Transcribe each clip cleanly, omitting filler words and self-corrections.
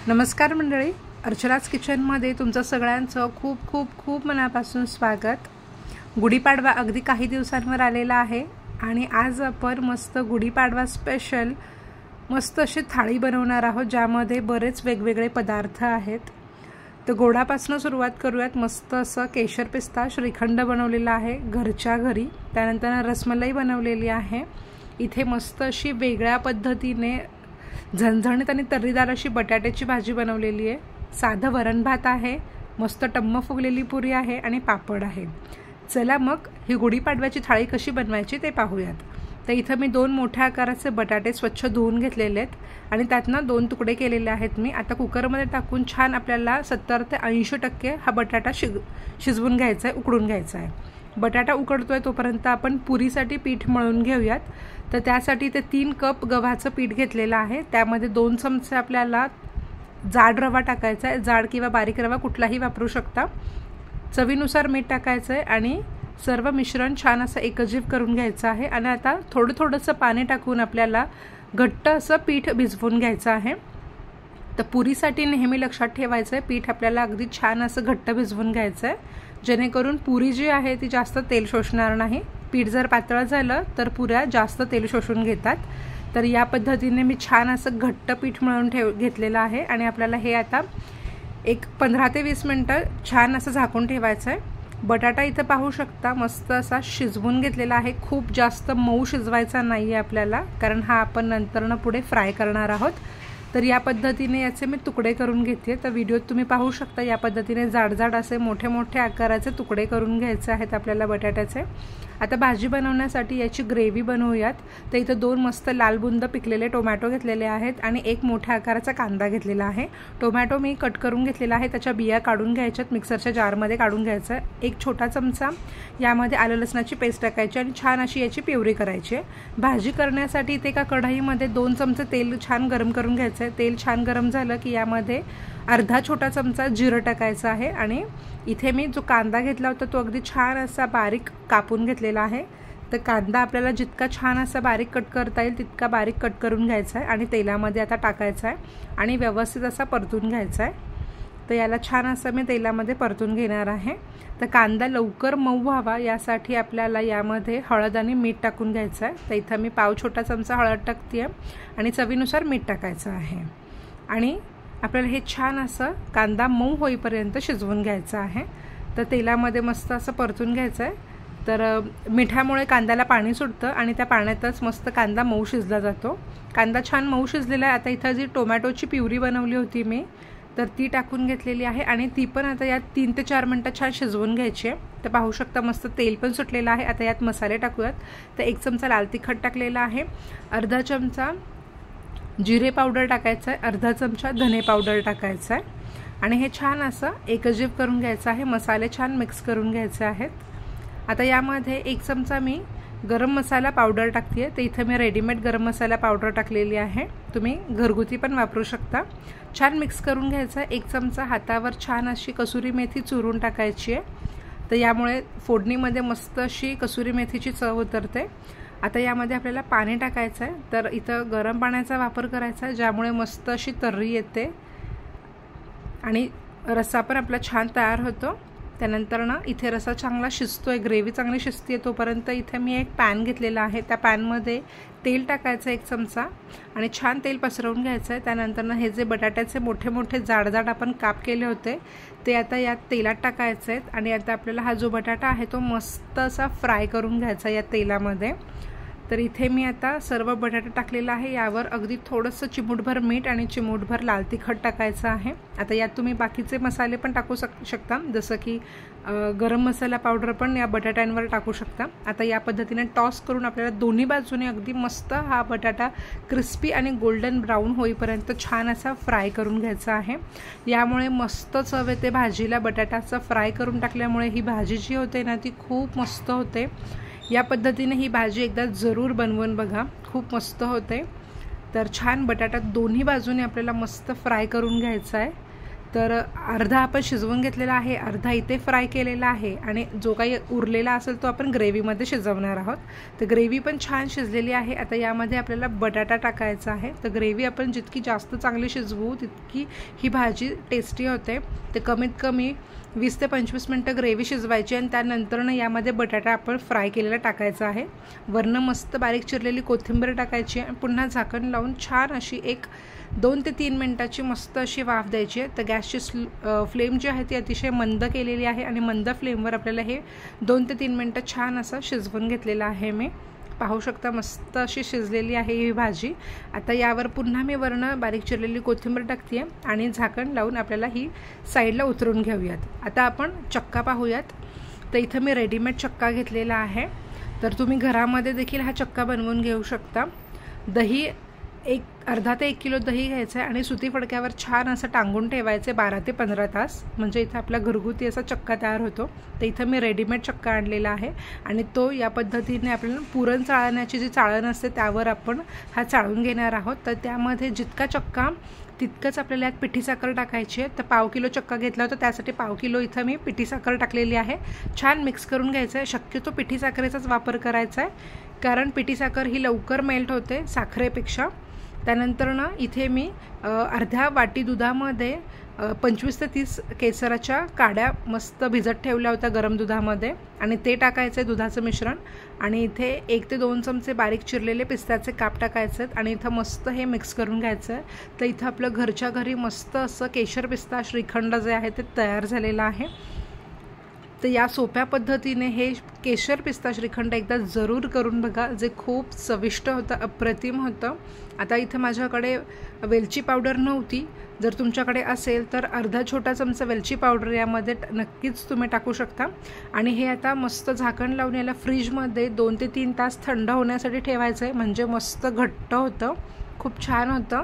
नमस्कार मंडळी, अर्चनाच किचनमध्ये तुमचं सगळ्यांचं खूप खूप खूप मनापासून स्वागत। गुढीपाडवा अगदी काही दिवसांवर आलेला आहे आणि आज आपण मस्त गुढीपाडवा स्पेशल मस्त अशी थाळी बनवणार आहोत, ज्यामध्ये बरेच वेगवेगळे पदार्थ आहेत। तर गोडापासून सुरुवात करूयात। मस्त असं केशर पिस्ता श्रीखंड बनवलेला आहे घरच्या घरी, त्यानंतर रसमलाई बनवलेली आहे। इथे मस्त अशी वेगळ्या पद्धतीने झणझणीत आणि तर्रीदार अशी बटाट्याची भाजी बनवलेली आहे। साधं वरण भात आहे, मस्त टम्म फुगलेली पुरी आहे आणि पापड आहे। चला मग ही गुढीपाडव्याची थाळी कशी बनवायची ते पाहूयात। तर इथं मी 2 मोठ्या आकाराचे बटाटे स्वच्छ धुवून घेतलेले आहेत आणि त्यातनं 2 तुकडे केलेले आहेत मी। आता कुकरमध्ये टाकून छान आपल्याला 70 ते 80% हा बटाटा शिजवून घ्यायचा आहे, उकडून घ्यायचा आहे। बटाटा उकडतोय तोपर्यंत आपण पुरीसाठी पीठ मळून घेऊयात। तर त्यासाठी ते 3 कप गव्हाचं पीठ घेतलेलं आहे। त्यामध्ये 2 चमचे आपल्याला जाड रवा टाकायचा आहे, जाड किंवा बारीक रवा कुठलाही वापरू शकता। चवीनुसार मीठ टाकायचं आहे आणि सर्व मिश्रण छान असं एकजीव करून घ्यायचं आहे। आणि आता थोडंसं पाणी टाकून आपल्याला घट्ट असं पीठ भिजवून घ्यायचं आहे। तर पुरीसाठी नेहमी लक्षात ठेवायचं आहे, पीठ आपल्याला अगदी छान असं घट्ट भिजवून घ्यायचं आहे, जेणेकरून पुरी जी आहे ती जास्त तेल शोषणार नाही। पीठ जर पातळ झालं तर पुऱ्या जास्त तेल शोषून घेतात। तर या पद्धतीने मी छान असं घट्ट पीठ मळून घेतलेलं आहे आणि आपल्याला हे आता एक 15 ते 20 मिनिटं छान असं झाकून ठेवायचं आहे। बटाटा इथं पाहू शकता मस्त असा शिजवून घेतलेला आहे। खूप जास्त मऊ शिजवायचा नाही आहे आपल्याला, कारण हा आपण नंतरनं पुढे फ्राय करणार आहोत। तर या पद्धतीने याचे मी तुकडे करून घेते। तर व्हिडिओत तुम्ही पाहू शकता या पद्धतीने जाड असे मोठे मोठे आकाराचे तुकडे करून घ्यायचे आहेत आपल्याला बटाट्याचे। आता भाजी बनवण्यासाठी याची ग्रेव्ही बनवूयात। तर इथं 2 मस्त लाल बुंद पिकलेले टोमॅटो घेतलेले आहेत आणि 1 मोठ्या आकाराचा कांदा घेतलेला आहे। टोमॅटो मी कट करून घेतलेला आहे, त्याच्या बिया काढून घ्यायच्यात, मिक्सरच्या जारमध्ये काढून घ्यायचं आहे। 1 छोटा चमचा यामध्ये आलं लसणाची पेस्ट टाकायची आणि छान अशी याची प्युरी करायची आहे। भाजी करण्यासाठी इथे एका कढईमध्ये 2 चमचे तेल छान गरम करून घ्यायचं आहे। तेल छान गरम झालं की यामध्ये अर्धा छोटा चमचा जिरं टाकायचं आहे आणि इथे मी जो कांदा घेतला होता तो अगदी छान असा बारीक कापून घेतलेला आहे। तर कांदा आपल्याला जितका छान असा बारीक कट करता येईल तितका बारीक कट करून घ्यायचा आहे आणि तेलामध्ये आता टाकायचा आहे आणि व्यवस्थित असा परतून घ्यायचा आहे। तर याला छान असं मी तेलामध्ये परतून घेणार आहे। तर कांदा लवकर मऊ व्हावा यासाठी आपल्याला यामध्ये हळद आणि मीठ टाकून घ्यायचं आहे। तर इथं मी पाव छोटा चमचा हळद टाकते आणि चवीनुसार मीठ टाकायचं आहे आणि आपल्याला हे छान असं कांदा मऊ होईपर्यंत शिजवून घ्यायचं आहे। तर तेलामध्ये मस्त असं परतून घ्यायचं आहे। तर मिठामुळे कांद्याला पाणी सुटतं आणि त्या पाण्यातच मस्त कांदा मऊ शिजला जातो। कांदा छान मऊ शिजलेला आहे। आता इथं जी टोमॅटोची प्युरी बनवली होती मी, तर ती टाकून घेतलेली आहे आणि ती पण आता यात 3 ते 4 मिनिटं छान शिजवून घ्यायची आहे। तर पाहू शकता मस्त तेल पण सुटलेलं आहे। आता यात मसाले टाकूयात। तर 1 चमचा लाल तिखट टाकलेला आहे, अर्धा चमचा जिरे पावडर टाकायचं आहे, अर्धा चमचा धने पावडर टाकायचं आहे आणि हे छान असं एकजीव करून घ्यायचं आहे। मसाले छान मिक्स करून घ्यायचे आहेत। आता यामध्ये 1 चमचा मी गरम मसाला पावडर टाकते। तर इथं मी रेडीमेड गरम मसाला पावडर टाकलेली आहे, तुम्ही घरगुती पण वापरू शकता। छान मिक्स करून घ्यायचं आहे। 1 चमचा हातावर छान अशी कसुरी मेथी चुरून टाकायची आहे। तर यामुळे फोडणीमध्ये मस्त अशी कसुरी मेथीची चव उतरते। आता यामध्ये आपल्याला पाणी टाकायचं आहे। तर इथं गरम पाण्याचा वापर करायचा आहे, ज्यामुळे मस्त अशी तर्री येते आणि रस्सा पण आपला छान तयार होतो। त्यानंतर ना इथे रस्सा चांगला शिजतोय, ग्रेव्ही चांगली शिजते तोपर्यंत इथे मी एक पॅन घेतलेला आहे। त्या पॅनमध्ये तेल टाकायचं 1 चमचा आणि छान तेल पसरवून घ्यायचं आहे। त्यानंतर ना हे जे बटाट्याचे मोठे मोठे जाड आपण काप केले होते ते आता यात तेलात टाकायचे आहेत आणि आता आपल्याला हा जो बटाटा आहे तो मस्त असा फ्राय करून घ्यायचा या तेलामध्ये। तर इथे मी आता सर्व बटाटा टाकलेला आहे। यावर अगदी थोडंसं चिमूटभर मीठ आणि चिमूटभर लाल तिखट टाकायचं आहे। आता यात तुम्ही बाकीचे मसाले पण टाकू शकता, जसं की गरम मसाला पावडर पण या बटाट्यांवर टाकू शकता। आता या पद्धतीने टॉस करून आपल्याला दोन्ही बाजूने अगदी मस्त हा बटाटा क्रिस्पी आणि गोल्डन ब्राऊन होईपर्यंत छान असा फ्राय करून घ्यायचा आहे। यामुळे मस्त चव येते भाजीला। बटाटाचा फ्राय करून टाकल्यामुळे ही भाजी जी होते ना ती खूप मस्त होते। या पद्धतीने ही भाजी एकदा जरूर बनवून बघा, खूप मस्त होते। तर छान बटाटा दोन्ही बाजूने आपल्याला मस्त फ्राय करून घ्यायचा आहे। तर अर्धा आपण शिजवून घेतलेला आहे, अर्धा इथे फ्राय केलेला आहे आणि जो काही उरलेला असेल तो आपण ग्रेव्हीमध्ये शिजवणार आहोत. तर ग्रेव्ही पण छान शिजलेली आहे. आता यामध्ये आपल्याला बटाटा टाकायचा आहे. तर ग्रेव्ही आपण जितकी जास्त चांगली शिजवू तितकी ही भाजी टेस्टी होते. ते कमीत कमी 20 ते 25 मिनटं ग्रेव्ही शिजवायची आणि त्यानंतरनं यामध्ये बटाटा आपण फ्राय केलेला टाकायचा आहे. वरनं मस्त बारीक चिरलेली कोथिंबीर टाकायची आणि पुन्हा झाकण लावून छान अशी 2 ते 3 मिनटाची मस्त अशी वाफ द्यायची आहे. तर गॅसची फ्लेम जी आहे ती अतिशय मंद केलेली आहे आणि मंद फ्लेमवर आपल्याला हे 2 ते 3 मिनटं छान असं शिजवून घेतलेलं आहे. मी पाहू शकता मस्त अशी शिजलेली आहे ही भाजी. आता यावर पुन्हा मी वरनं बारीक चिरलेली कोथिंबीर टाकते आहे आणि झाकण लावून आपल्याला ही साईडला उतरून घेऊयात. आता आपण चक्का पाहूयात. तर इथं मी रेडीमेड चक्का घेतलेला आहे. तर तुम्ही घरामध्ये देखील हा चक्का बनवून घेऊ शकता. दही अर्धा ते 1 किलो दही घ्यायचं आहे आणि सुती फडक्यावर छान असं टांगून ठेवायचे 12 ते 15 तास, म्हणजे इथं आपला घरगुती असा चक्का तयार होतो. तर इथं मी रेडीमेड चक्का आणलेला आहे आणि तो या पद्धतीने आपल्याला पुरण चाळण्याची जी चाळण असते त्यावर आपण हा चाळून घेणार आहोत. तर त्यामध्ये जितका चक्का तितकंच आपल्याला यात पिठी साखर टाकायची आहे. तर 1/2 किलो चक्का घेतला होता, त्यासाठी 1/2 किलो इथं मी पिठी साखर टाकलेली आहे. छान मिक्स करून घ्यायचं आहे. शक्यतो पिठी साखरेचाच वापर करायचा आहे, कारण पिठी साखर ही लवकर मेल्ट होते साखरेपेक्षा. त्यानंतर इथे मी अर्ध्या वाटी दुधामध्ये 25 ते 30 केसराच्या काड्या मस्त भिजत ठेवल्या होत्या गरम दुधामध्ये आणि ते टाकायचं आहे दुधाचं मिश्रण. आणि इथे 1 ते 2 चमचे बारीक चिरलेले पिस्त्याचे काप टाकायचे आहेत आणि इथं मस्त हे मिक्स करून घ्यायचं आहे. तर इथं आपलं घरच्या घरी मस्त असं केशर पिस्ता श्रीखंड जे आहे ते तयार झालेलं आहे. तर या सोप्या पद्धतीने हे केशर पिस्ता श्रीखंड एकदा जरूर करून बघा, जे खूप चविष्ट होतं, अप्रतिम होतं. आता इथं माझ्याकडे वेलची पावडर नव्हती. जर तुमच्याकडे असेल तर अर्धा छोटा चमचा वेलची पावडर यामध्ये नक्कीच तुम्ही टाकू शकता. आणि हे आता मस्त झाकण लावून याला फ्रीजमध्ये 2 ते 3 तास थंड होण्यासाठी ठेवायचं आहे, म्हणजे मस्त घट्ट होतं, खूप छान होतं.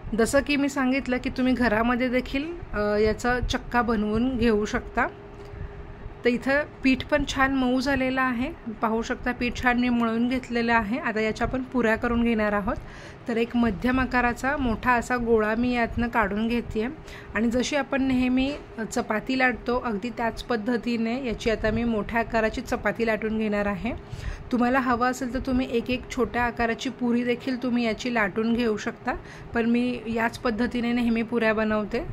जसं की मी सांगितलं की तुम्ही घरामध्ये देखील याचा चक्का बनवून घेऊ शकता. तर इथं पीठ पण छान मऊ झालेलं आहे, पाहू शकता. पीठ छान मी मळून घेतलेलं आहे. आता याच्या आपण पुऱ्या करून घेणार आहोत. तर एक मध्यम आकाराचा मोठा असा गोळा मी यातनं काढून घेते आहे आणि जशी आपण नेहमी चपाती लाटतो अगदी त्याच पद्धतीने याची आता मी मोठ्या आकाराची चपाती लाटून घेणार आहे. तुम्हाला हवं असेल तर तुम्ही एक छोट्या आकाराची पुरी देखील तुम्ही याची लाटून घेऊ शकता, पण मी याच पद्धतीने नेहमी पुऱ्या बनवते.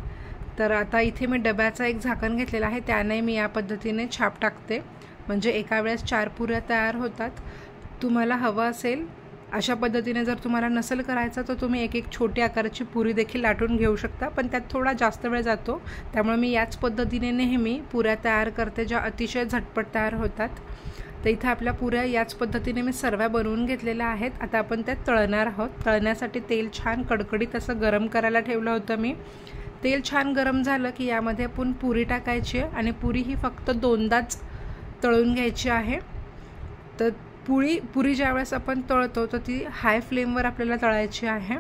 तर आता इथे मी डब्याचा एक झाकण घेतलेला आहे, त्याने मी या पद्धतीने छाप टाकते, म्हणजे एका वेळेस 4 पुऱ्या तयार होतात. तुम्हाला हवं असेल अशा पद्धतीने, जर तुम्हाला नसेल करायचं तर तुम्ही एक छोटी आकाराची पुरी देखील लाटून घेऊ शकता, पण त्यात थोडा जास्त वेळ जातो. त्यामुळे मी याच पद्धतीने नेहमी पुऱ्या तयार करते, ज्या अतिशय झटपट तयार होतात. तर इथं आपल्या पुऱ्या याच पद्धतीने मी सर्व बनवून घेतलेल्या आहेत. आता आपण त्यात तळणार आहोत. तळण्यासाठी तेल छान कडकडीत असं गरम करायला ठेवलं होतं मी. तेल छान गरम झालं की यामध्ये आपण पुरी टाकायची आहे आणि पुरी ही फक्त 2दाच तळून घ्यायची आहे. तर पुरी ज्यावेळेस आपण तळतो तर ती हाय फ्लेमवर आपल्याला तळायची आहे.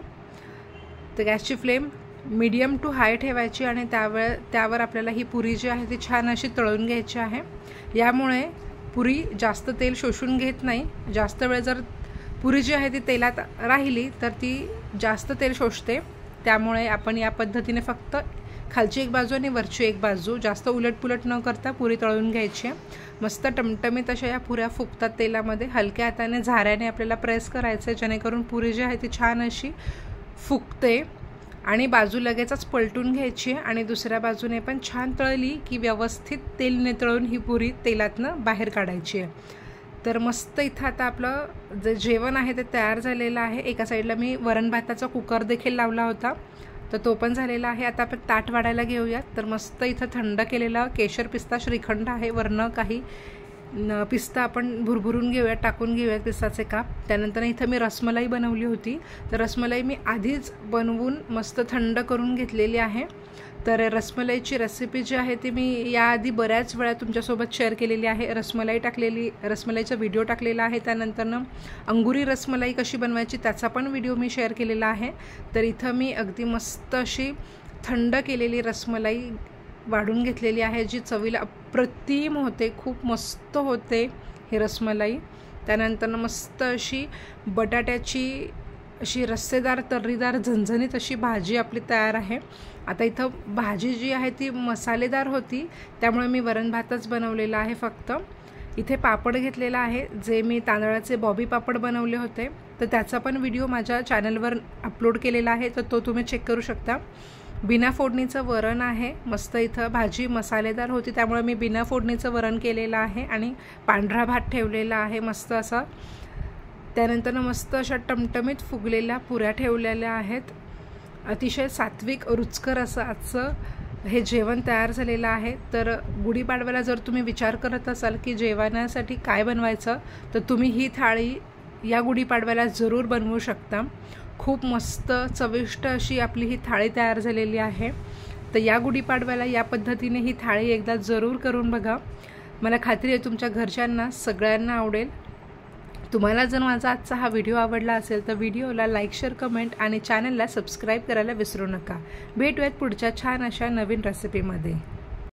तर गॅसची फ्लेम मीडियम टू हाय ठेवायची आणि त्यावर आपल्याला ही पुरी जी आहे ती छान अशी तळून घ्यायची आहे. यामुळे पुरी जास्त तेल शोषून घेत नाही. जास्त वेळ जर पुरी जी आहे ती तेलात राहिली तर ती जास्त तेल शोषते. त्यामुळे आपण या पद्धतीने फक्त खालची एक बाजू आणि वरची एक बाजू जास्त उलटपुलट न करता पुरी तळून घ्यायची आहे. मस्त टमटमीत अशा या पुऱ्या फुगतात तेलामध्ये. हलक्या हाताने झाऱ्याने आपल्याला प्रेस करायचं आहे, जेणेकरून पुरी जी आहे ती छान अशी फुगते. आणि बाजू लगेचच पलटून घ्यायची आहे आणि दुसऱ्या बाजूने पण छान तळली की व्यवस्थित तेल नितळून ही पुरी तेलातनं बाहेर काढायची आहे. तर मस्त इथं आता आपलं जे जेवण आहे ते तयार झालेलं आहे. एका साईडला मी वरण भाताचा कुकर देखील लावला होता, तर तो पण झालेला आहे. आता आपण ताट वाढायला घेऊयात. तर मस्त इथं थंड केलेला केशर पिस्ता श्रीखंड आहे. वरनं काही पिस्ता आपण भुरभुरून घेऊयात, टाकून घेऊयात पिस्ताचे काप. त्यानंतर इथं मी रसमलाई बनवली होती. तर रसमलाई मी आधीच बनवून मस्त थंड करून घेतलेली आहे. तर रसमलाईची रेसिपी जी आहे ती मी याआधी बऱ्याच वेळा तुमच्यासोबत शेअर केलेली आहे. रसमलाईचा व्हिडिओ टाकलेला आहे. त्यानंतरनं अंगुरी रसमलाई कशी बनवायची त्याचा पण व्हिडिओ मी शेअर केलेला आहे. तर इथं मी अगदी मस्त अशी थंड केलेली रसमलाई वाढून घेतलेली आहे, जी चवीला अप्रतिम होते, खूप मस्त होते ही रसमलाई. त्यानंतर मस्त अशी बटाट्याची अशी रस्सेदार तर्रीदार झणझणीत अशी भाजी आपली तयार आहे। आता इथं भाजी जी आहे ती मसालेदार होती, त्यामुळे मी वरण भातच बनवलेला आहे फक्त। इथे पापड घेतलेला आहे, जे मी तांदळाचे बॉबी पापड बनवले होते, तर त्याचा पण व्हिडिओ माझ्या चॅनलवर अपलोड केलेला आहे, तर तो तुम्ही चेक करू शकता। बिना फोडणीचं वरण आहे मस्त। इथं भाजी मसालेदार होती त्यामुळे मी बिना फोडणीचं वरण केलेलं आहे आणि पांढरा भात ठेवलेला आहे मस्त असा। त्यानंतर मस्त अशा टमटमीत फुगलेल्या पुऱ्या ठेवलेल्या आहेत। अतिशय सात्विक रुचकर असं आजचं हे जेवण तयार झालेलं आहे। तर गुढीपाडव्याला जर तुम्ही विचार करत असाल की जेवणासाठी काय बनवायचं, तर तुम्ही ही थाळी या गुढीपाडव्याला जरूर बनवू शकता। खूप मस्त चविष्ट अशी आपली ही थाळी तयार झालेली आहे। तर या गुढीपाडव्याला या पद्धतीने ही थाळी एकदा जरूर करून बघा। मला खात्री आहे तुमच्या घरच्यांना सगळ्यांना आवडेल। तुम्हाला जर माझा आजचा हा व्हिडिओ आवडला असेल तर व्हिडिओला लाईक, शेअर, कमेंट आणि चॅनलला सबस्क्राईब करायला विसरू नका। भेटूयात पुढच्या छान अशा नवीन रेसिपीमध्ये।